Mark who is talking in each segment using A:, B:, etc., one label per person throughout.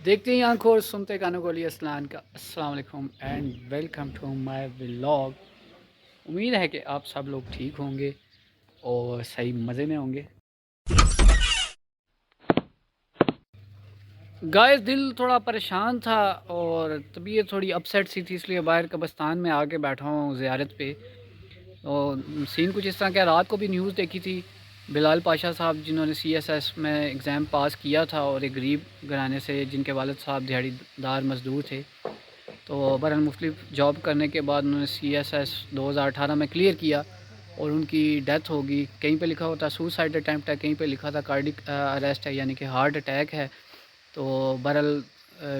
A: دیکھتے ہی آنکھوں اور سنتے کانوں کو لیے اسلام کا السلام علیکم and welcome to my vlog. امید ہے کہ آپ سب لوگ ٹھیک ہوں گے اور صحیح مزے میں ہوں گے۔ گائز دل تھوڑا پریشان تھا اور طبیعت تھوڑی اپسیٹ سی تھی، اس لیے باہر قبرستان میں آ کے بیٹھا ہوں زیارت پہ۔ اور سین کچھ اس طرح کہ رات کو بھی نیوز دیکھی تھی، بلال پاشا صاحب جنہوں نے سی ایس ایس میں ایگزام پاس کیا تھا اور ایک غریب گھرانے سے، جن کے والد صاحب دیہڑی دار مزدور تھے، تو برحال مختلف جاب کرنے کے بعد انہوں نے سی ایس ایس 2018 میں کلیئر کیا اور ان کی ڈیتھ ہوگی۔ کہیں پہ لکھا ہوتا سوسائڈ اٹیمپٹ ہے، کہیں پہ لکھا تھا کارڈک اریسٹ ہے، یعنی کہ ہارٹ اٹیک ہے۔ تو برحال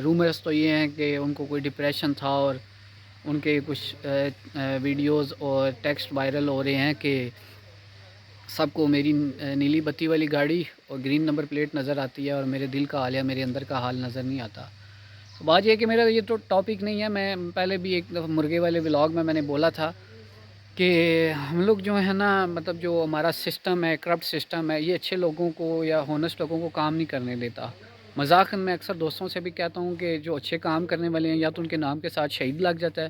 A: رومرز تو یہ ہیں کہ ان کو کوئی ڈپریشن تھا اور ان کے کچھ ویڈیوز اور ٹیکسٹ وائرل ہو رہے ہیں کہ سب کو میری نیلی بتی والی گاڑی اور گرین نمبر پلیٹ نظر آتی ہے اور میرے دل کا حال یا میرے اندر کا حال نظر نہیں آتا۔ تو بات یہ ہے کہ میرا یہ تو ٹاپک نہیں ہے، میں پہلے بھی ایک دفعہ مرغے والے ولاگ میں نے بولا تھا کہ ہم لوگ جو ہے نا، مطلب جو ہمارا سسٹم ہے، کرپٹ سسٹم ہے، یہ اچھے لوگوں کو یا ہونسٹ لوگوں کو کام نہیں کرنے دیتا۔ مذاق میں اکثر دوستوں سے بھی کہتا ہوں کہ جو اچھے کام کرنے والے ہیں یا تو ان کے نام کے ساتھ شہید لگ جاتا ہے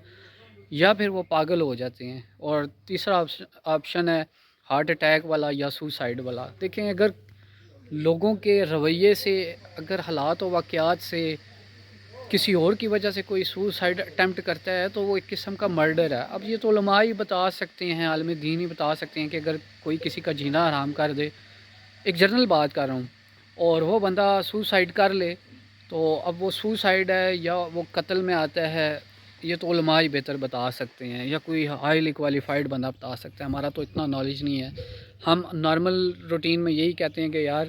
A: یا پھر وہ پاگل ہو جاتے ہیں، اور تیسرا آپشن ہے ہارٹ اٹیک والا یا سوسائڈ والا۔ دیکھیں، اگر لوگوں کے رویے سے، اگر حالات و واقعات سے کسی اور کی وجہ سے کوئی سوسائڈ اٹیمپٹ کرتا ہے تو وہ ایک قسم کا مرڈر ہے۔ اب یہ تو علماء ہی بتا سکتے ہیں، عالم دین ہی بتا سکتے ہیں کہ اگر کوئی کسی کا جینا حرام کر دے، ایک جنرل بات کر رہا ہوں، اور وہ بندہ سوسائڈ کر لے، تو اب وہ سوسائڈ ہے یا وہ قتل میں آتا ہے، یہ تو علماء ہی بہتر بتا سکتے ہیں، یا کوئی ہائیلی کوالیفائڈ بندہ بتا سکتا ہے۔ ہمارا تو اتنا نالج نہیں ہے۔ ہم نارمل روٹین میں یہی کہتے ہیں کہ یار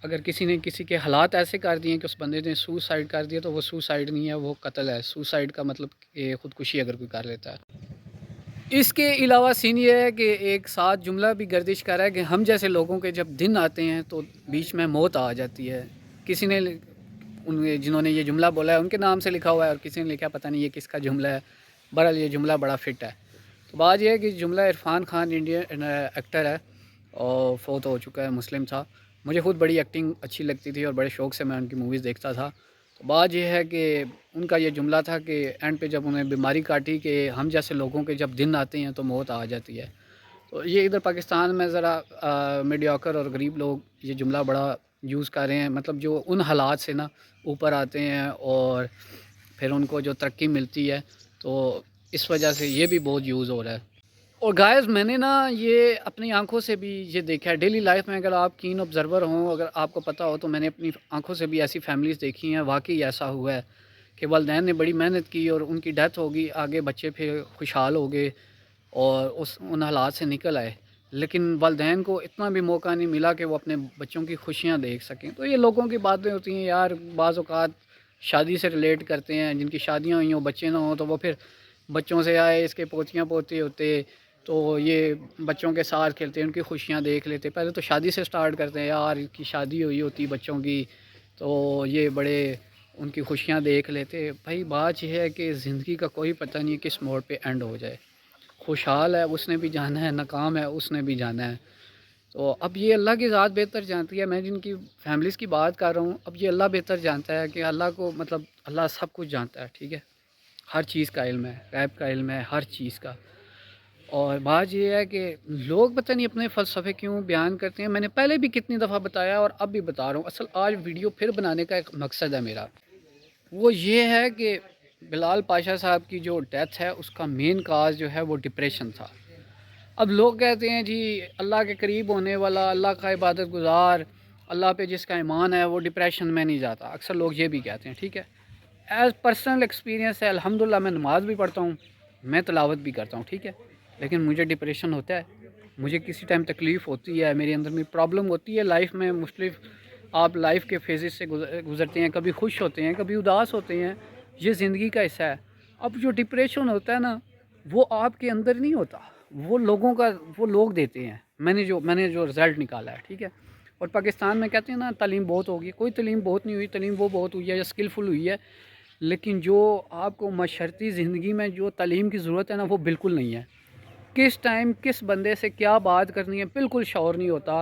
A: اگر کسی نے کسی کے حالات ایسے کر دیے کہ اس بندے نے سوسائڈ کر دیا تو وہ سوسائڈ نہیں ہے، وہ قتل ہے۔ سوسائڈ کا مطلب کہ خودکشی اگر کوئی کر لیتا ہے۔ اس کے علاوہ سین یہ ہے کہ ایک ساتھ جملہ بھی گردش کر رہا ہے کہ ہم جیسے لوگوں کے جب دن آتے ہیں تو بیچ میں موت آ جاتی ہے۔ کسی نے جنہوں نے یہ جملہ بولا ہے ان کے نام سے لکھا ہوا ہے، اور کسی نے لکھا پتہ نہیں یہ کس کا جملہ ہے۔ بہرحال یہ جملہ بڑا فٹ ہے۔ تو بات یہ ہے کہ جملہ عرفان خان انڈین ایکٹر ہے اور فوت ہو چکا ہے، مسلم تھا۔ مجھے خود بڑی ایکٹنگ اچھی لگتی تھی اور بڑے شوق سے میں ان کی موویز دیکھتا تھا۔ تو بات یہ ہے کہ ان کا یہ جملہ تھا کہ اینڈ پہ جب انہیں بیماری کاٹی کہ ہم جیسے لوگوں کے جب دن آتے ہیں تو موت آ جاتی ہے۔ تو یہ ادھر پاکستان میں ذرا میڈیوکر اور غریب لوگ یہ جملہ بڑا یوز کر رہے ہیں، مطلب جو ان حالات سے نا اوپر آتے ہیں اور پھر ان کو جو ترقی ملتی ہے، تو اس وجہ سے یہ بھی بہت یوز ہو رہا ہے۔ اور گائز میں نے نا یہ اپنی آنکھوں سے بھی یہ دیکھا ہے ڈیلی لائف میں، اگر آپ کین آبزرور ہوں، اگر آپ کو پتہ ہو، تو میں نے اپنی آنکھوں سے بھی ایسی فیملیز دیکھی ہیں۔ واقعی ایسا ہوا ہے کہ والدین نے بڑی محنت کی اور ان کی ڈیتھ ہوگی، آگے بچے پھر خوشحال ہو گئے اور ان حالات سے نکل آئے، لیکن والدین کو اتنا بھی موقع نہیں ملا کہ وہ اپنے بچوں کی خوشیاں دیکھ سکیں۔ تو یہ لوگوں کی باتیں ہوتی ہیں یار، بعض اوقات شادی سے ریلیٹ کرتے ہیں، جن کی شادیاں ہوئی ہوں بچے نہ ہوں تو وہ پھر بچوں سے آئے اس کے پوتیاں پوتے ہوتے تو یہ بچوں کے ساتھ کھیلتے ہیں، ان کی خوشیاں دیکھ لیتے۔ پہلے تو شادی سے سٹارٹ کرتے ہیں، یار ان کی شادی ہوئی ہوتی بچوں کی تو یہ بڑے ان کی خوشیاں دیکھ لیتے۔ بھائی بات یہ ہے کہ زندگی کا کوئی پتہ نہیں کس موڑ پہ اینڈ ہو جائے۔ خوشحال ہے اس نے بھی جانا ہے، ناکام ہے اس نے بھی جانا ہے۔ تو اب یہ اللہ کی ذات بہتر جانتی ہے، میں جن کی فیملیز کی بات کر رہا ہوں، اب یہ اللہ بہتر جانتا ہے کہ اللہ کو، مطلب اللہ سب کچھ جانتا ہے، ٹھیک ہے، ہر چیز کا علم ہے، غیب کا علم ہے ہر چیز کا۔ اور بات یہ ہے کہ لوگ پتہ نہیں اپنے فلسفے کیوں بیان کرتے ہیں۔ میں نے پہلے بھی کتنی دفعہ بتایا اور اب بھی بتا رہا ہوں، اصل آج ویڈیو پھر بنانے کا ایک مقصد ہے میرا، وہ یہ ہے کہ بلال پاشا صاحب کی جو ڈیتھ ہے اس کا مین کاز جو ہے وہ ڈپریشن تھا۔ اب لوگ کہتے ہیں جی اللہ کے قریب ہونے والا، اللہ کا عبادت گزار، اللہ پہ جس کا ایمان ہے وہ ڈپریشن میں نہیں جاتا، اکثر لوگ یہ بھی کہتے ہیں، ٹھیک ہے۔ ایز پرسنل ایکسپیرینس ہے، الحمدللہ میں نماز بھی پڑھتا ہوں، میں تلاوت بھی کرتا ہوں، ٹھیک ہے، لیکن مجھے ڈپریشن ہوتا ہے، مجھے کسی ٹائم تکلیف ہوتی ہے، میرے اندر میں پرابلم ہوتی ہے۔ لائف میں مختلف آپ لائف کے فیزز سے گزرتے ہیں، کبھی خوش ہوتے ہیں کبھی اداس ہوتے ہیں، یہ زندگی کا حصہ ہے۔ اب جو ڈپریشن ہوتا ہے نا، وہ آپ کے اندر نہیں ہوتا، وہ لوگوں کا، وہ لوگ دیتے ہیں۔ میں نے جو رزلٹ نکالا ہے، ٹھیک ہے۔ اور پاکستان میں کہتے ہیں نا تعلیم بہت ہوگی، کوئی تعلیم بہت نہیں ہوئی، تعلیم وہ بہت ہوئی ہے یا اسکلفل ہوئی ہے، لیکن جو آپ کو معاشرتی زندگی میں جو تعلیم کی ضرورت ہے نا وہ بالکل نہیں ہے۔ کس ٹائم کس بندے سے کیا بات کرنی ہے بالکل شعور نہیں ہوتا،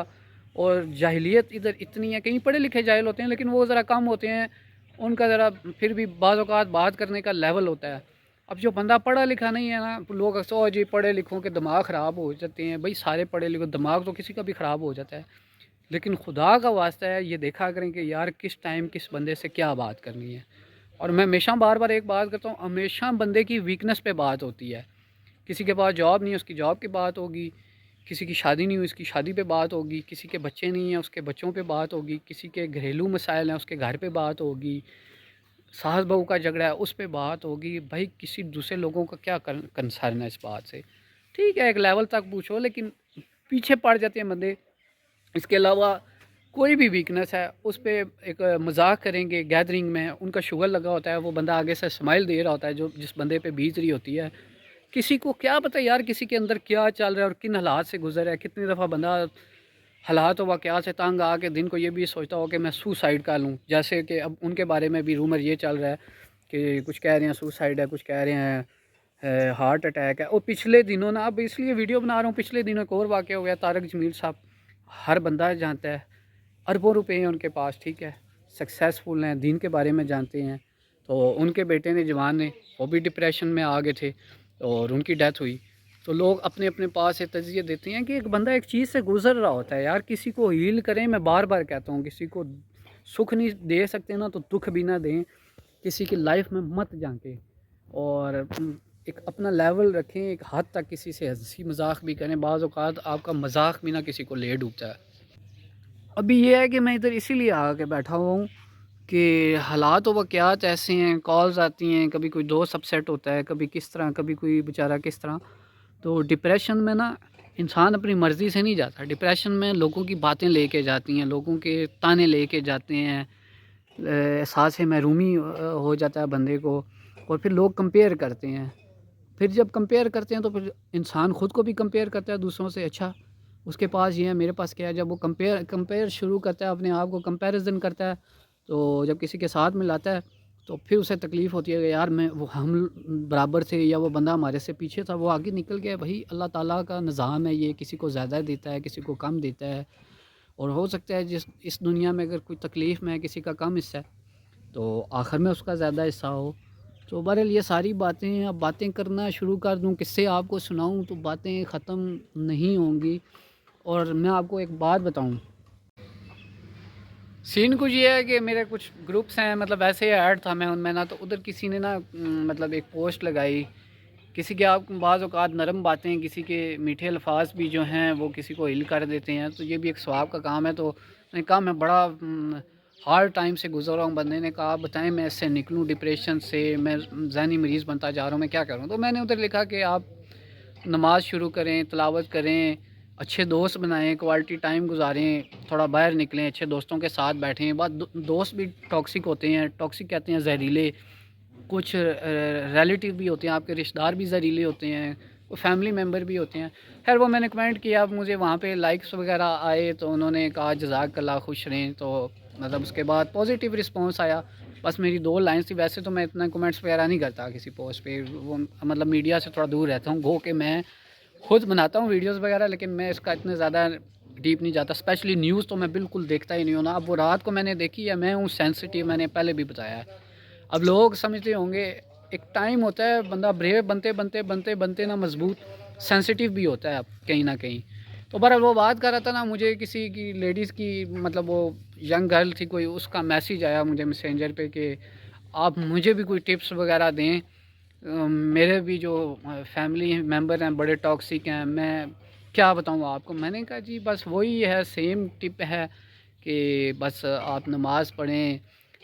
A: اور جاہلیت ادھر اتنی ہے، کہیں پڑھے لکھے جاہل ہوتے ہیں لیکن وہ ذرا کم ہوتے ہیں، ان کا ذرا پھر بھی بعض اوقات بات کرنے کا لیول ہوتا ہے. اب جو بندہ پڑھا لکھا نہیں ہے نا، لوگ جی پڑھے لکھوں کے دماغ خراب ہو جاتے ہیں. بھائی سارے پڑھے لکھوں دماغ تو کسی کا بھی خراب ہو جاتا ہے، لیکن خدا کا واسطہ ہے یہ دیکھا کریں کہ یار کس ٹائم کس بندے سے کیا بات کرنی ہے. اور میں ہمیشہ بار بار ایک بات کرتا ہوں، ہمیشہ بندے کی ویکنس پہ بات ہوتی ہے. کسی کے پاس جاب نہیں ہے اس کی جاب کی بات ہوگی، کسی کی شادی نہیں ہوئی اس کی شادی پہ بات ہوگی، کسی کے بچے نہیں ہیں اس کے بچوں پہ بات ہوگی، کسی کے گھریلو مسائل ہیں اس کے گھر پہ بات ہوگی، ساس بہو کا جھگڑا ہے اس پہ بات ہوگی. بھائی کسی دوسرے لوگوں کا کیا کنسرن ہے اس بات سے؟ ٹھیک ہے ایک لیول تک پوچھو، لیکن پیچھے پڑ جاتے ہیں بندے. اس کے علاوہ کوئی بھی ویکنس ہے اس پہ ایک مذاق کریں گے گیدرنگ میں، ان کا شوگر لگا ہوتا ہے، وہ بندہ آگے سے اسمائل دے رہا ہوتا ہے جو جس بندے پہ بیت رہی ہوتی ہے. کسی کو کیا پتہ یار کسی کے اندر کیا چل رہا ہے اور کن حالات سے گزر رہا ہے. کتنی دفعہ بندہ حالات و واقعات سے تنگ آ کے دن کو یہ بھی سوچتا ہو کہ میں سوسائڈ کر لوں. جیسے کہ اب ان کے بارے میں بھی رومر یہ چل رہا ہے کہ کچھ کہہ رہے ہیں سوسائڈ ہے، کچھ کہہ رہے ہیں ہارٹ اٹیک ہے. اور پچھلے دنوں نا، اب اس لیے ویڈیو بنا رہا ہوں، پچھلے دنوں ایک اور واقعہ ہو گیا. طارق جمیل صاحب ہر بندہ جانتا ہے، اربوں روپے ہیں ان کے پاس، ٹھیک ہے، سکسیزفل ہیں، دین کے بارے میں جانتے ہیں. تو ان کے بیٹے نے جوان نے وہ بھی ڈپریشن میں آ گئے تھے اور ان کی ڈیتھ ہوئی. تو لوگ اپنے اپنے پاس سے تجزیے دیتے ہیں کہ ایک بندہ ایک چیز سے گزر رہا ہوتا ہے یار. کسی کو ہیل کریں، میں بار بار کہتا ہوں کسی کو سکھ نہیں دے سکتے نا تو دکھ بھی نہ دیں. کسی کی لائف میں مت جھانکیں اور ایک اپنا لیول رکھیں. ایک حد تک کسی سے ہنسی مذاق بھی کریں. بعض اوقات آپ کا مذاق بھی نہ کسی کو لے ڈوبتا ہے. ابھی یہ ہے کہ میں ادھر اسی لیے آ کے بیٹھا ہوا ہوں کہ حالات و واقعات ایسے ہیں، کالز آتی ہیں، کبھی کوئی دوست اپسیٹ ہوتا ہے، کبھی کس طرح، کبھی کوئی بیچارہ کس طرح. تو ڈپریشن میں نا انسان اپنی مرضی سے نہیں جاتا. ڈپریشن میں لوگوں کی باتیں لے کے جاتی ہیں، لوگوں کے تانے لے کے جاتے ہیں، احساس محرومی ہو جاتا ہے بندے کو. اور پھر لوگ کمپیئر کرتے ہیں. پھر جب کمپیئر کرتے ہیں تو پھر انسان خود کو بھی کمپیئر کرتا ہے دوسروں سے. اچھا اس کے پاس یہ ہے میرے پاس کیا ہے. جب وہ کمپیئر شروع کرتا ہے، اپنے آپ کو کمپیریزن کرتا ہے، تو جب کسی کے ساتھ ملاتا ہے تو پھر اسے تکلیف ہوتی ہے کہ یار میں وہ ہم برابر تھے یا وہ بندہ ہمارے سے پیچھے تھا وہ آگے نکل گیا. بھائی اللہ تعالیٰ کا نظام ہے یہ، کسی کو زیادہ دیتا ہے کسی کو کم دیتا ہے. اور ہو سکتا ہے اس دنیا میں اگر کوئی تکلیف میں ہے کسی کا کم حصہ ہے تو آخر میں اس کا زیادہ حصہ ہو. تو بہرحال یہ ساری باتیں، اب باتیں کرنا شروع کر دوں، کس سے آپ کو سناؤں تو باتیں ختم نہیں ہوں گی. اور میں آپ کو ایک بات بتاؤں، سین کچھ یہ ہے کہ میرے کچھ گروپس ہیں، مطلب ایسے ہی ایڈ تھا میں ان میں نا، تو ادھر کسی نے نا مطلب ایک پوسٹ لگائی. کسی کے آپ بعض اوقات نرم باتیں، کسی کے میٹھے الفاظ بھی جو ہیں وہ کسی کو ہل کر دیتے ہیں. تو یہ بھی ایک ثواب کا کام ہے. تو میں نے کہا میں بڑا ہارڈ ٹائم سے گزر رہا ہوں. بندے نے کہا بتائیں میں اس سے نکلوں ڈپریشن سے، میں ذہنی مریض بنتا جا رہا ہوں، میں کیا کروں. تو میں نے ادھر لکھا کہ آپ نماز شروع کریں، تلاوت کریں، اچھے دوست بنائیں، کوالٹی ٹائم گزاریں، تھوڑا باہر نکلیں، اچھے دوستوں کے ساتھ بیٹھیں. دوست بھی ٹاکسک ہوتے ہیں، ٹاکسک کہتے ہیں زہریلے. کچھ ریلیٹیو بھی ہوتے ہیں، آپ کے رشتہ دار بھی زہریلے ہوتے ہیں، وہ فیملی ممبر بھی ہوتے ہیں. خیر وہ میں نے کمنٹ کیا، اب مجھے وہاں پہ لائکس وغیرہ آئے تو انہوں نے کہا جزاک اللہ خوش رہیں. تو مطلب اس کے بعد پازیٹیو رسپانس آیا. بس میری 2 لائنس تھی. ویسے تو میں اتنا کمنٹس وغیرہ نہیں کرتا کسی پوسٹ پہ، وہ مطلب میڈیا سے تھوڑا دور رہتا ہوں. گو کہ میں خود بناتا ہوں ویڈیوز وغیرہ لیکن میں اس کا اتنے زیادہ ڈیپ نہیں جاتا. اسپیشلی نیوز تو میں بالکل دیکھتا ہی نہیں ہوں نا. اب وہ رات کو میں نے دیکھی ہے، میں ہوں سینسٹیو، میں نے پہلے بھی بتایا ہے. اب لوگ سمجھتے ہوں گے ایک ٹائم ہوتا ہے بندہ بریو بنتے نا مضبوط سینسٹیو بھی ہوتا ہے اب کہیں نہ کہیں. تو بہرحال وہ بات کر رہا تھا نا، مجھے کسی کی لیڈیز کی مطلب وہ ینگ گرل تھی کوئی، اس کا میسیج آیا مجھے میسنجر پہ کہ آپ مجھے بھی کوئی ٹپس وغیرہ دیں، میرے بھی جو فیملی ممبر ہیں بڑے ٹاکسک ہیں، میں کیا بتاؤں آپ کو. میں نے کہا جی بس وہی ہے، سیم ٹپ ہے کہ بس آپ نماز پڑھیں،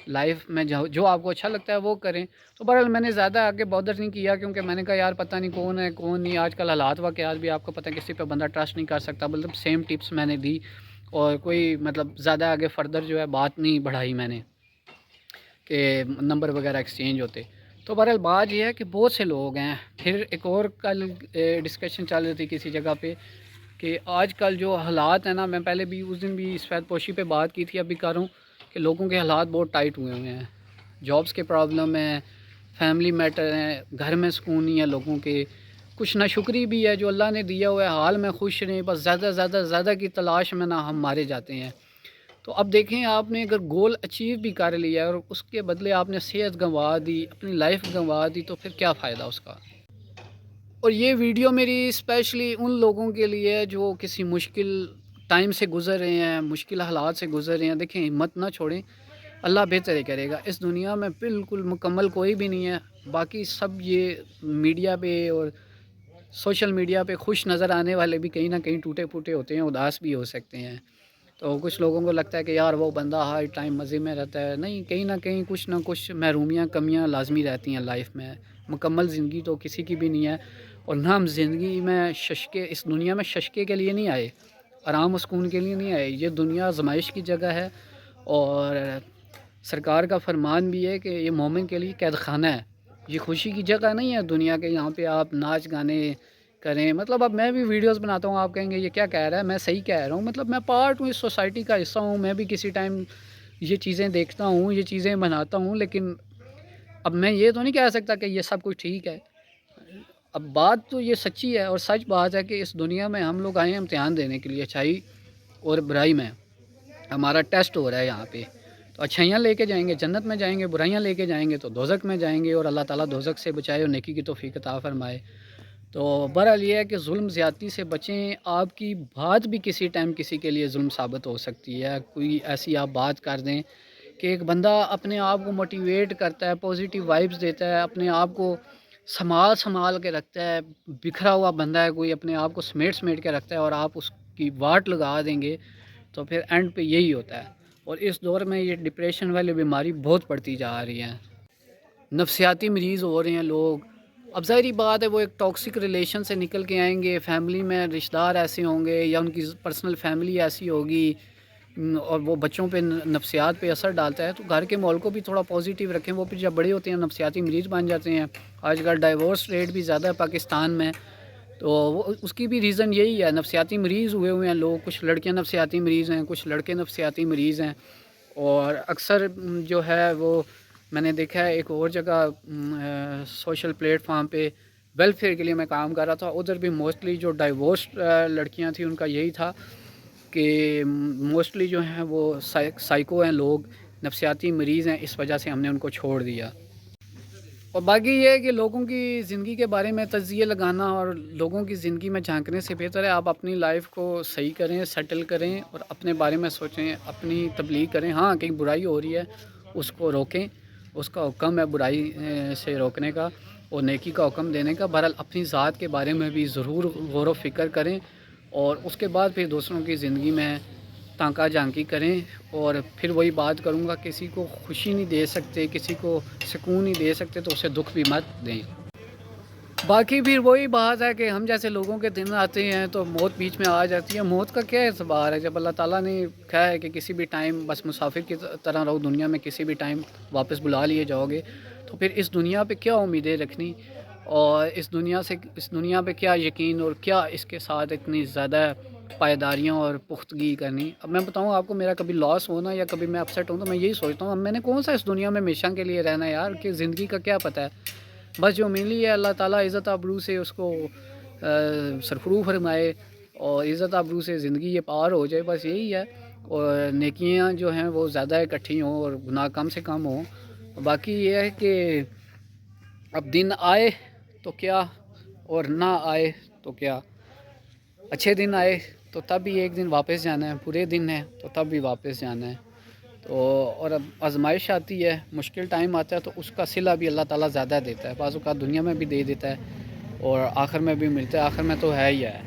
A: لائف میں جو آپ کو اچھا لگتا ہے وہ کریں. تو بہرحال میں نے زیادہ آگے بادر نہیں کیا کیونکہ میں نے کہا یار پتہ نہیں کون ہے کون نہیں. آج کل حالات واقعات بھی آپ کو پتہ ہے، کسی پہ بندہ ٹرسٹ نہیں کر سکتا. مطلب سیم ٹپس میں نے دی اور کوئی مطلب زیادہ آگے فردر جو ہے بات نہیں بڑھائی میں نے کہ نمبر وغیرہ ایکسچینج ہوتے. تو بہرحال بات یہ ہے کہ بہت سے لوگ ہیں. پھر ایک اور کل ڈسکشن چل رہی تھی کسی جگہ پہ کہ آج کل جو حالات ہیں نا، میں پہلے بھی اس دن بھی سفید پوشی پہ بات کی تھی، اب بھی کر رہا ہوں کہ لوگوں کے حالات بہت ٹائٹ ہوئے ہیں. جابس کے پرابلم ہیں، فیملی میٹر ہیں، گھر میں سکون نہیں ہے لوگوں کے. کچھ ناشکری بھی ہے جو اللہ نے دیا ہوا ہے، حال میں خوش رہیں، بس زیادہ کی تلاش میں نہ ہم مارے جاتے ہیں. تو اب دیکھیں آپ نے اگر گول اچیو بھی کر لیا اور اس کے بدلے آپ نے صحت گنوا دی، اپنی لائف گنوا دی، تو پھر کیا فائدہ اس کا؟ اور یہ ویڈیو میری اسپیشلی ان لوگوں کے لیے ہے جو کسی مشکل ٹائم سے گزر رہے ہیں، مشکل حالات سے گزر رہے ہیں۔ دیکھیں، ہمت نہ چھوڑیں، اللہ بہتر ہی کرے گا۔ اس دنیا میں بالکل مکمل کوئی بھی نہیں ہے، باقی سب یہ میڈیا پہ اور سوشل میڈیا پہ خوش نظر آنے والے بھی کہیں نہ کہیں ٹوٹے پھوٹے ہوتے ہیں، اداس بھی ہو سکتے ہیں۔ تو کچھ لوگوں کو لگتا ہے کہ یار وہ بندہ ہر ٹائم مزے میں رہتا ہے، نہیں، کہیں نہ کہیں کچھ نہ کچھ محرومیاں، کمیاں لازمی رہتی ہیں لائف میں۔ مکمل زندگی تو کسی کی بھی نہیں ہے، اور نہ ہم زندگی میں ششکے، اس دنیا میں ششکے کے لیے نہیں آئے، آرام و سکون کے لیے نہیں آئے۔ یہ دنیا آزمائش کی جگہ ہے، اور سرکار کا فرمان بھی ہے کہ یہ مومن کے لیے قید خانہ ہے، یہ خوشی کی جگہ نہیں ہے دنیا کے یہاں پہ آپ ناچ گانے کریں۔ مطلب اب میں بھی ویڈیوز بناتا ہوں، آپ کہیں گے یہ کیا کہہ رہا ہے، میں صحیح کہہ رہا ہوں، مطلب میں پارٹ ہوں، اس سوسائٹی کا حصہ ہوں، میں بھی کسی ٹائم یہ چیزیں دیکھتا ہوں، یہ چیزیں بناتا ہوں، لیکن اب میں یہ تو نہیں کہہ سکتا کہ یہ سب کچھ ٹھیک ہے۔ اب بات تو یہ سچی ہے اور سچ بات ہے کہ اس دنیا میں ہم لوگ آئے ہیں امتحان دینے کے لیے، اچھائی اور برائی میں ہمارا ٹیسٹ ہو رہا ہے یہاں پہ۔ تو اچھائیاں لے کے جائیں گے جنت میں جائیں گے، برائیاں لے کے جائیں گے تو دوزخ میں جائیں گے، اور اللہ تعالیٰ دوزخ سے بچائے اور نیکی کی توفیق عطا فرمائے۔ تو بہرحال یہ ہے کہ ظلم زیادتی سے بچیں۔ آپ کی بات بھی کسی ٹائم کسی کے لیے ظلم ثابت ہو سکتی ہے، کوئی ایسی آپ بات کر دیں کہ ایک بندہ اپنے آپ کو موٹیویٹ کرتا ہے، پازیٹیو وائبس دیتا ہے، اپنے آپ کو سنبھال کے رکھتا ہے، بکھرا ہوا بندہ ہے کوئی، اپنے آپ کو سمیٹ کے رکھتا ہے، اور آپ اس کی واٹ لگا دیں گے تو پھر اینڈ پہ یہی ہوتا ہے۔ اور اس دور میں یہ ڈپریشن والی بیماری بہت بڑھتی جا رہی ہے، نفسیاتی مریض ہو رہے ہیں لوگ۔ اب ظاہری بات ہے وہ ایک ٹاکسک ریلیشن سے نکل کے آئیں گے، فیملی میں رشتہ دار ایسے ہوں گے یا ان کی پرسنل فیملی ایسی ہوگی، اور وہ بچوں پہ نفسیات پہ اثر ڈالتا ہے۔ تو گھر کے ماحول کو بھی تھوڑا پازیٹیو رکھیں، وہ پھر جب بڑے ہوتے ہیں نفسیاتی مریض بن جاتے ہیں۔ آج کل ڈائیورس ریٹ بھی زیادہ ہے پاکستان میں، تو اس کی بھی ریزن یہی ہے، نفسیاتی مریض ہوئے ہیں لوگ، کچھ لڑکیاں نفسیاتی مریض ہیں، کچھ لڑکے نفسیاتی مریض ہیں۔ اور اکثر جو ہے وہ میں نے دیکھا ہے ایک اور جگہ سوشل پلیٹ فارم پہ ویلفیئر کے لیے میں کام کر رہا تھا، ادھر بھی موسٹلی جو ڈائیورس لڑکیاں تھیں ان کا یہی تھا کہ موسٹلی جو ہیں وہ سائیکو ہیں لوگ، نفسیاتی مریض ہیں، اس وجہ سے ہم نے ان کو چھوڑ دیا۔ اور باقی یہ ہے کہ لوگوں کی زندگی کے بارے میں تجزیہ لگانا اور لوگوں کی زندگی میں جھانکنے سے بہتر ہے آپ اپنی لائف کو صحیح کریں، سیٹل کریں، اور اپنے بارے میں سوچیں، اپنی تبلیغ کریں۔ ہاں کہیں برائی ہو رہی ہے اس کو روکیں، اس کا حکم ہے برائی سے روکنے کا اور نیکی کا حکم دینے کا۔ بہرحال اپنی ذات کے بارے میں بھی ضرور غور و فکر کریں، اور اس کے بعد پھر دوسروں کی زندگی میں تانکہ جھانکی کریں۔ اور پھر وہی بات کروں گا، کسی کو خوشی نہیں دے سکتے، کسی کو سکون نہیں دے سکتے تو اسے دکھ بھی مت دیں۔ باقی پھر وہی بات ہے کہ ہم جیسے لوگوں کے دن آتے ہیں تو موت بیچ میں آ جاتی ہے۔ موت کا کیا اعتبار ہے جب اللہ تعالیٰ نے کہا ہے کہ کسی بھی ٹائم بس مسافر کی طرح رہو دنیا میں، کسی بھی ٹائم واپس بلا لیے جاؤ گے، تو پھر اس دنیا پہ کیا امیدیں رکھنی، اور اس دنیا پہ کیا یقین، اور کیا اس کے ساتھ اتنی زیادہ پائیداریاں اور پختگی کرنی۔ اب میں بتاؤں آپ کو، میرا کبھی لاس ہونا یا کبھی میں اپسیٹ ہوں تو میں یہی سوچتا ہوں اب میں نے کون سا اس دنیا میں ہمیشہ کے لیے رہنا ہے یار، کہ زندگی کا کیا پتہ ہے۔ بس جو ملی ہے اللہ تعالیٰ عزت آبرو سے اس کو سرفرو فرمائے، اور عزت آبرو سے زندگی یہ پار ہو جائے، بس یہی ہے۔ اور نیکیاں جو ہیں وہ زیادہ اکٹھی ہوں اور گناہ کم سے کم ہوں۔ باقی یہ ہے کہ اب دن آئے تو کیا، اور نہ آئے تو کیا۔ اچھے دن آئے تو تب بھی ایک دن واپس جانا ہے، برے دن ہے تو تب بھی واپس جانا ہے۔ تو اور اب آزمائش آتی ہے، مشکل ٹائم آتا ہے تو اس کا صلہ بھی اللہ تعالیٰ زیادہ دیتا ہے، بعض اوقات دنیا میں بھی دے دیتا ہے اور آخر میں بھی ملتا ہے، آخر میں تو ہے ہی ہے۔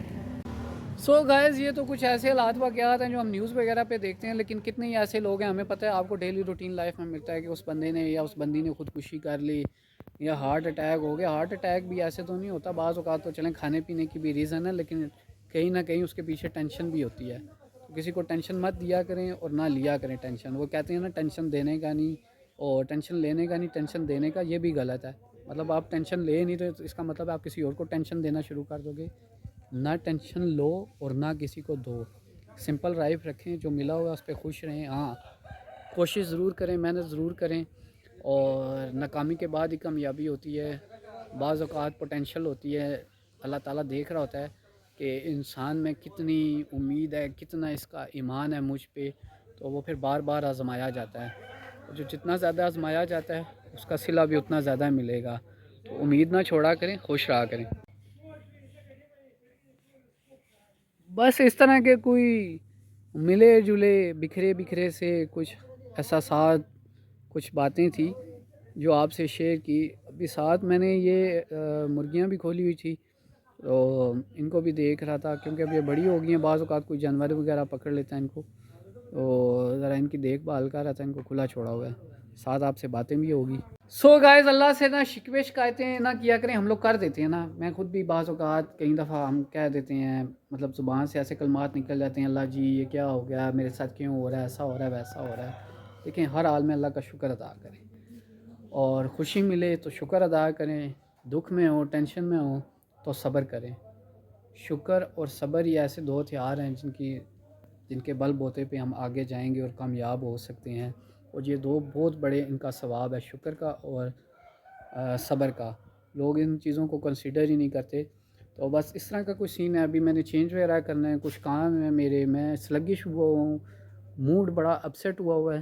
A: سو گائز، یہ تو کچھ ایسے حالات واقعات ہیں جو ہم نیوز وغیرہ پہ دیکھتے ہیں، لیکن کتنے ہی ایسے لوگ ہیں، ہمیں پتہ ہے، آپ کو ڈیلی روٹین لائف میں ملتا ہے کہ اس بندے نے یا اس بندی نے خودکشی کر لی یا ہارٹ اٹیک ہو گیا۔ ہارٹ اٹیک بھی ایسے تو نہیں ہوتا، بعض اوقات تو چلیں کھانے پینے کی بھی ریزن ہے، لیکن کہیں نہ کہیں اس کے پیچھے ٹینشن بھی ہوتی ہے۔ تو کسی کو ٹینشن مت دیا کریں اور نہ لیا کریں ٹینشن۔ وہ کہتے ہیں نا ٹینشن دینے کا نہیں اور ٹینشن لینے کا نہیں، ٹینشن دینے کا، یہ بھی غلط ہے۔ مطلب آپ ٹینشن لے نہیں تو اس کا مطلب آپ کسی اور کو ٹینشن دینا شروع کر دو گے۔ نہ ٹینشن لو اور نہ کسی کو دو، سمپل لائف رکھیں، جو ملا ہوا اس پہ خوش رہیں۔ ہاں کوشش ضرور کریں، محنت ضرور کریں، اور ناکامی کے بعد ہی کامیابی ہوتی ہے۔ بعض اوقات پوٹینشیل ہوتی ہے، اللہ تعالیٰ دیکھ رہا ہوتا ہے کہ انسان میں کتنی امید ہے، کتنا اس کا ایمان ہے مجھ پہ، تو وہ پھر بار بار آزمایا جاتا ہے، جو جتنا زیادہ آزمایا جاتا ہے اس کا صلہ بھی اتنا زیادہ ملے گا۔ تو امید نہ چھوڑا کریں، خوش رہا کریں۔ بس اس طرح کے کوئی ملے جلے بکھرے بکھرے سے کچھ احساسات، کچھ باتیں تھیں جو آپ سے شیئر کی۔ ابھی ساتھ میں نے یہ مرغیاں بھی کھولی ہوئی تھی، تو ان کو بھی دیکھ رہا تھا، کیونکہ اب یہ بڑی ہو گئی ہیں، بعض اوقات کوئی جانور وغیرہ پکڑ لیتا ہے ان کو، تو ذرا ان کی دیکھ بھال کر رہا تھا، ان کو کھلا چھوڑا ہوا ہے، ساتھ آپ سے باتیں بھی ہوگی۔ سو گائز، اللہ سے نہ شکوے شکایتیں نہ کیا کریں، ہم لوگ کر دیتے ہیں نا، میں خود بھی بعض اوقات کئی دفعہ ہم کہہ دیتے ہیں، مطلب زبان سے ایسے کلمات نکل جاتے ہیں، اللہ جی یہ کیا ہو گیا، میرے ساتھ کیوں ہو رہا ہے، ایسا ہو رہا ہے، ویسا ہو رہا ہے۔ لیکن ہر حال میں اللہ کا شکر ادا کریں، اور خوشی ملے تو شکر ادا کریں، دکھ میں ہو، ٹینشن میں ہو تو صبر کریں۔ شکر اور صبر یہ ایسے دو ہتھیار ہیں جن کے بل بوتے پہ ہم آگے جائیں گے اور کامیاب ہو سکتے ہیں، اور یہ دو بہت بڑے ان کا ثواب ہے، شکر کا اور صبر کا۔ لوگ ان چیزوں کو کنسیڈر ہی نہیں کرتے۔ تو بس اس طرح کا کوئی سین ہے، ابھی میں نے چینج وغیرہ کرنا ہے، کچھ کام ہے میرے، میں سلگش ہوا ہوں، موڈ بڑا اپسیٹ ہوا ہے،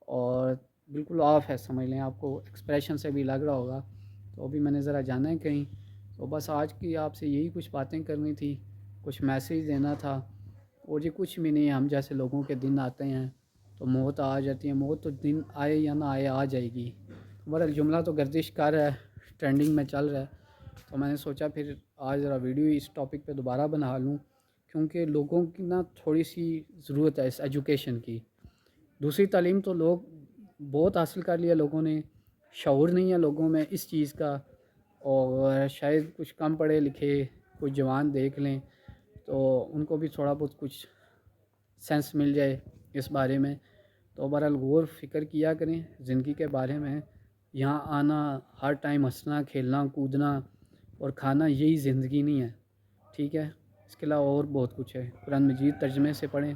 A: اور بالکل آف ہے، سمجھ لیں، آپ کو ایکسپریشن سے بھی لگ رہا ہوگا۔ تو ابھی میں نے ذرا جانا ہے کہیں، تو بس آج کی آپ سے یہی کچھ باتیں کرنی تھی، کچھ میسیج دینا تھا، اور یہ کچھ بھی نہیں ہے، ہم جیسے لوگوں کے دن آتے ہیں تو موت آ جاتی ہے، موت تو دن آئے یا نہ آئے آ جائے گی۔ بہرحال جملہ تو گردش کر رہا ہے، ٹرینڈنگ میں چل رہا ہے، تو میں نے سوچا پھر آج ذرا ویڈیو اس ٹاپک پہ دوبارہ بنا لوں، کیونکہ لوگوں کی نا تھوڑی سی ضرورت ہے اس ایجوکیشن کی۔ دوسری تعلیم تو لوگ بہت حاصل کر لیا لوگوں نے، شعور نہیں ہے لوگوں میں اس چیز کا، اور شاید کچھ کم پڑھے لکھے کچھ جوان دیکھ لیں تو ان کو بھی تھوڑا بہت کچھ سینس مل جائے اس بارے میں، تو بہرحال غور فکر کیا کریں زندگی کے بارے میں۔ یہاں آنا، ہر ٹائم ہنسنا کھیلنا کودنا اور کھانا، یہی زندگی نہیں ہے، ٹھیک ہے؟ اس کے علاوہ اور بہت کچھ ہے۔ قرآن مجید ترجمے سے پڑھیں،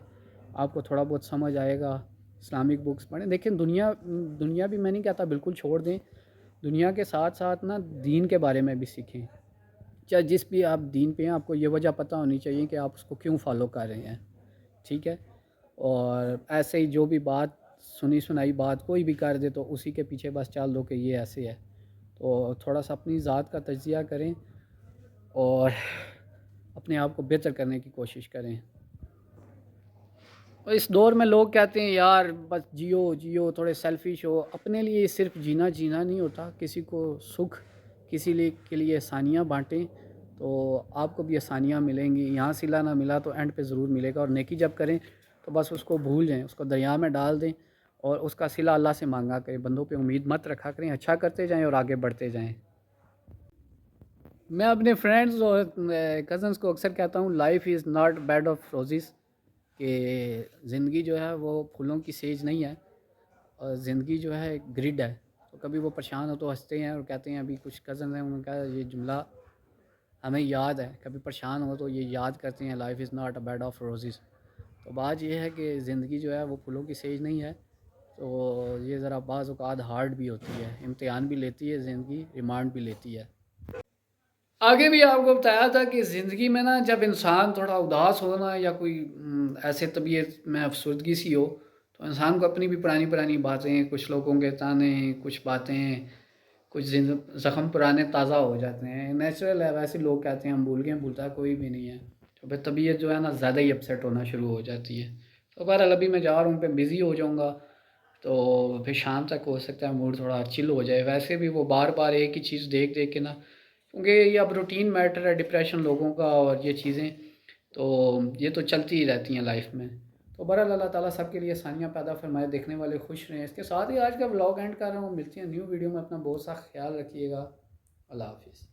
A: آپ کو تھوڑا بہت سمجھ آئے گا، اسلامک بکس پڑھیں۔ دیکھیں دنیا بھی میں نہیں کہتا بالکل چھوڑ دیں، دنیا کے ساتھ ساتھ نا دین کے بارے میں بھی سیکھیں، چاہے جس بھی آپ دین پہ ہیں، آپ کو یہ وجہ پتہ ہونی چاہیے کہ آپ اس کو کیوں فالو کر رہے ہیں، ٹھیک ہے؟ اور ایسے ہی جو بھی بات سنی سنائی بات کوئی بھی کر دے تو اسی کے پیچھے بس چل دو کہ یہ ایسے ہے، تو تھوڑا سا اپنی ذات کا تجزیہ کریں اور اپنے آپ کو بہتر کرنے کی کوشش کریں۔ اور اس دور میں لوگ کہتے ہیں یار بس جیو جیو، تھوڑے سیلفش ہو، اپنے لیے صرف جینا نہیں ہوتا، کسی کو سکھ، کسی کے لیے آسانیاں بانٹیں تو آپ کو بھی آسانیاں ملیں گی۔ یہاں صلہ نہ ملا تو اینڈ پہ ضرور ملے گا، اور نیکی جب کریں تو بس اس کو بھول جائیں، اس کو دریا میں ڈال دیں، اور اس کا صلہ اللہ سے مانگا کریں، بندوں پہ امید مت رکھا کریں، اچھا کرتے جائیں اور آگے بڑھتے جائیں۔ میں اپنے فرینڈز اور کزنس کو اکثر کہتا ہوں، life is not bad of roses, کہ زندگی جو ہے وہ پھولوں کی سیج نہیں ہے، اور زندگی جو ہے ایک گرڈ ہے۔ تو کبھی وہ پریشان ہو تو ہنستے ہیں اور کہتے ہیں، ابھی کچھ کزن ہیں انہوں نے کہا یہ جملہ ہمیں یاد ہے، کبھی پریشان ہو تو یہ یاد کرتے ہیں، life is not a bad of roses. تو بات یہ ہے کہ زندگی جو ہے وہ پھولوں کی سیج نہیں ہے، تو یہ ذرا بعض اوقات ہارڈ بھی ہوتی ہے، امتحان بھی لیتی ہے زندگی، ریمانڈ بھی لیتی ہے۔ آگے بھی آپ کو بتایا تھا کہ زندگی میں نا جب انسان تھوڑا اداس ہونا یا کوئی ایسے طبیعت میں افسردگی سی ہو، تو انسان کو اپنی بھی پرانی باتیں، کچھ لوگوں کے تانے، کچھ باتیں، کچھ زخم پرانے تازہ ہو جاتے ہیں، نیچرل ہے، ویسے لوگ کہتے ہیں ہم بھول گئے، بھولتا کوئی بھی نہیں ہے، تو پھر طبیعت جو ہے نا زیادہ ہی اپسیٹ ہونا شروع ہو جاتی ہے۔ تو بہرحال ابھی میں جا رہا ہوں، پہ بزی ہو جاؤں گا، تو پھر شام تک ہو سکتا ہے موڈ تھوڑا چل ہو جائے۔ ویسے بھی وہ بار بار ایک ہی چیز دیکھ کے نا، کیونکہ یہ اب روٹین میٹر ہے، ڈپریشن لوگوں کا اور یہ چیزیں، تو یہ تو چلتی ہی رہتی ہیں لائف میں۔ تو بہرحال اللہ تعالیٰ سب کے لیے آسانیاں پیدا فرمائے، دیکھنے والے خوش رہیں۔ اس کے ساتھ ہی آج کا ولاگ اینڈ کر رہا ہوں، ملتے ہیں نیو ویڈیو میں، اپنا بہت سا خیال رکھیے گا، اللہ حافظ۔